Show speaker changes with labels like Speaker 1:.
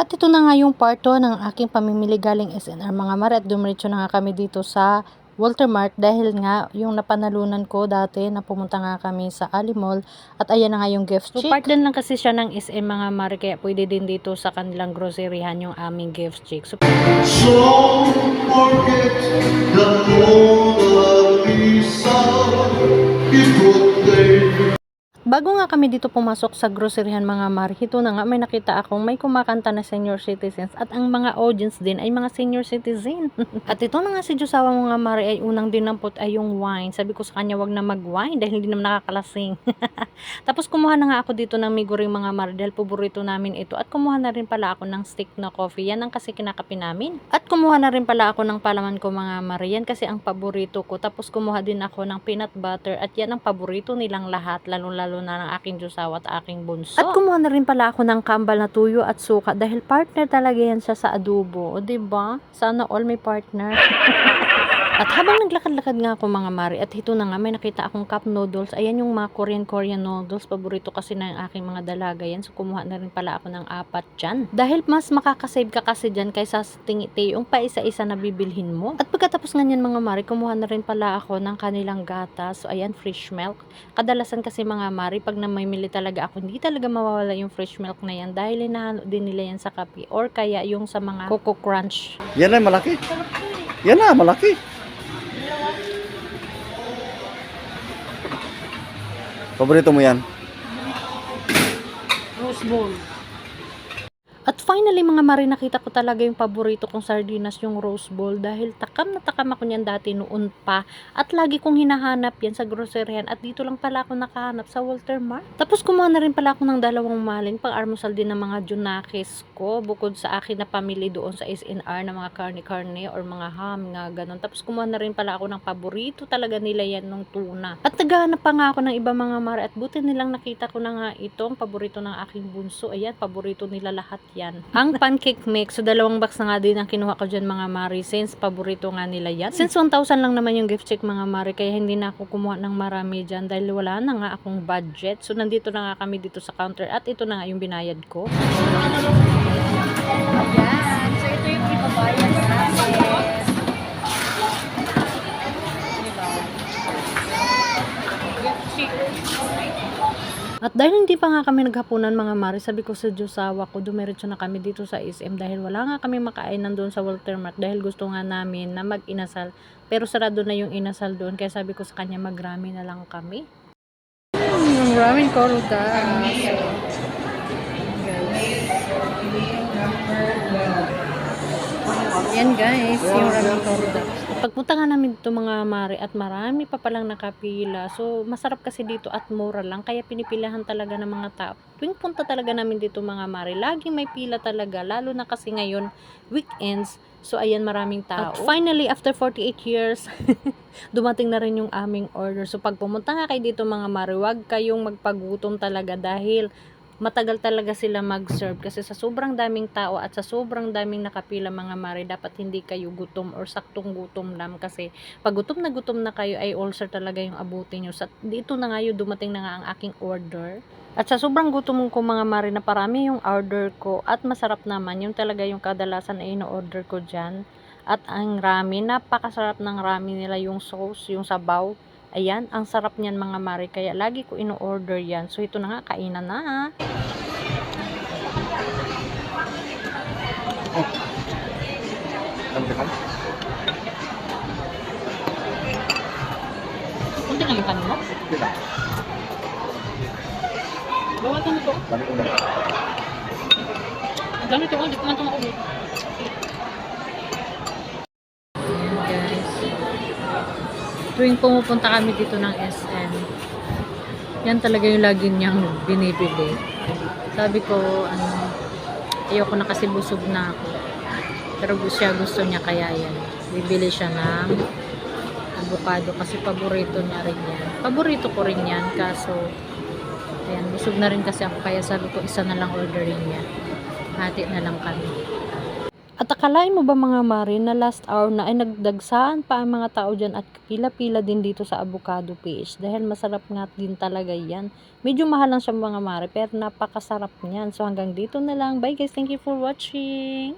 Speaker 1: At ito na nga yung part 2 ng aking pamimili galing SNR mga mare, at dumiretso na nga kami dito sa Walter Mart dahil nga yung napanalunan ko dati na pumunta nga kami sa Ali Mall, at ayan na nga yung gift chick. So part din lang kasi siya ng SM mga mare, kaya pwede din dito sa kanilang groceryhan yung aming gift chick. So forget the Mona Lisa, it would take. Bago nga kami dito pumasok sa groceryhan mga mare, ito na nga may nakita akong may kumakanta na senior citizens, at ang mga audience din ay mga senior citizen. At ito na nga si Josawa mga mare ay unang dinampot ay yung wine. Sabi ko sa kanya wag na mag-wine dahil hindi naman nakakalasing. Tapos kumuha na nga ako dito ng miguring mga mare dahil paborito namin ito, at kumuha na rin pala ako ng stick na coffee. Yan ang kasi kinakape namin. At kumuha na rin pala ako ng palaman ko mga mare, yan kasi ang paborito ko. Tapos kumuha din ako ng peanut butter, at yan ang paborito nilang lahat, lalo na ng aking Josawa at aking bunso. At kumuha na rin pala ako ng kambal na tuyo at suka dahil partner talaga yan siya sa adobo. O diba? Sana all may partner. At habang naglakad-lakad nga ako mga mare, at ito na nga may nakita akong cup noodles. Ayan yung mga Korean noodles. Paborito kasi na yung aking mga dalaga yan. So kumuha na rin pala ako ng 4 dyan. Dahil mas makakasave ka kasi dyan kaysa sa tingi-ti yung pa isa-isa na bibilhin mo. At pagkatapos nga yan mga mare, kumuha na rin pala ako ng kanilang gatas. So ayan, fresh milk. Kadalasan kasi mga mare, pag namimili talaga ako, hindi talaga mawawala yung fresh milk na yan dahil hinahalo din nila yan sa kape or kaya yung sa mga Coco Crunch.
Speaker 2: Yan na malaki. Yan na malaki. Paborito mo yan?
Speaker 1: Rose bowl. At finally mga mare, nakita ko talaga yung paborito kong sardinas, yung rose bowl, dahil takam na takam ako niyan dati noon pa, at lagi kong hinahanap yan sa groceryhan, at dito lang pala ako nakahanap sa Walter Mart. Tapos kumuha na rin pala ako ng 2 malin pang almusal din ng mga junakis ko, bukod sa akin na pamili doon sa SNR na mga karne-karne or mga ham nga ganon. Tapos kumuha na rin pala ako ng paborito talaga nila yan, ng tuna. At naghahanap pa nga ako ng iba mga mare, at buti nilang nakita ko na nga itong paborito ng aking bunso. Ayan, paborito nila lahat yan. Ang pancake mix. So 2 box na nga din ang kinuha ko dyan mga mare, since paborito nga nila yan. Since 1,000 lang naman yung gift check mga mare, kaya hindi na ako kumuha ng marami dyan dahil wala na nga akong budget. So nandito na nga kami dito sa counter, at ito na nga yung binayad ko. Ayan. So ito yung ipabayad natin. Gift check. At dahil hindi pa nga kami naghapunan mga mare, sabi ko sa Josawa ko, dumiretso na kami dito sa SM dahil wala nga kami makainan doon sa Walter Mart dahil gusto nga namin na mag-inasal. Pero sarado na yung inasal doon, kaya sabi ko sa kanya magrami na lang kami. Yung ramen koruda. Yan guys, yung ramen koruda. Pagpunta nga namin dito mga mare, at marami pa palang nakapila. So masarap kasi dito at mura lang, kaya pinipilahan talaga ng mga tao. Tuwing punta talaga namin dito mga mare, laging may pila talaga, lalo na kasi ngayon weekends. So ayan, maraming tao. At finally after 48 years dumating na rin yung aming order. So pag pumunta nga kayo dito mga mare, wag kayong magpagutom talaga dahil matagal talaga sila mag-serve, kasi sa sobrang daming tao at sa sobrang daming nakapila mga mare, dapat hindi kayo gutom or saktong gutom lang, kasi pag gutom na kayo ay ulcer talaga yung abutin nyo. Sa dito na nga yung dumating na nga ang aking order, at sa sobrang gutom ko mga mare na parami yung order ko at masarap naman, yung talaga yung kadalasan ay ino-order ko dyan. At ang ramen, napakasarap ng ramen nila, yung sauce, yung sabaw. Ayan, ang sarap niyan mga mare, kaya lagi ko ino-order yan. So ito na nga, kainan na. Kunti lang yung kanin mo?
Speaker 2: Kita.
Speaker 1: Bawa ka nito.
Speaker 2: Dami ko na.
Speaker 1: Ang dami ito, hindi ko man ito makulit. Tuwing pumupunta kami dito ng SM, yan talaga yung lagi niyang binibili. Sabi ko, ayoko na kasi busog na ako. Pero gusto niya, kaya yan. Bibili siya ng avocado kasi paborito niya rin yan. Paborito ko rin yan, kaso ayan, busog na rin kasi ako, kaya sabi ko isa na lang orderin niya. Hati na lang kami. At akalain mo ba mga mare na last hour na ay nagdagsaan pa ang mga tao dyan at pila-pila din dito sa avocado paste dahil masarap nga din talaga yan. Medyo mahal lang siya mga mare pero napakasarap niyan. So hanggang dito na lang. Bye guys, thank you for watching.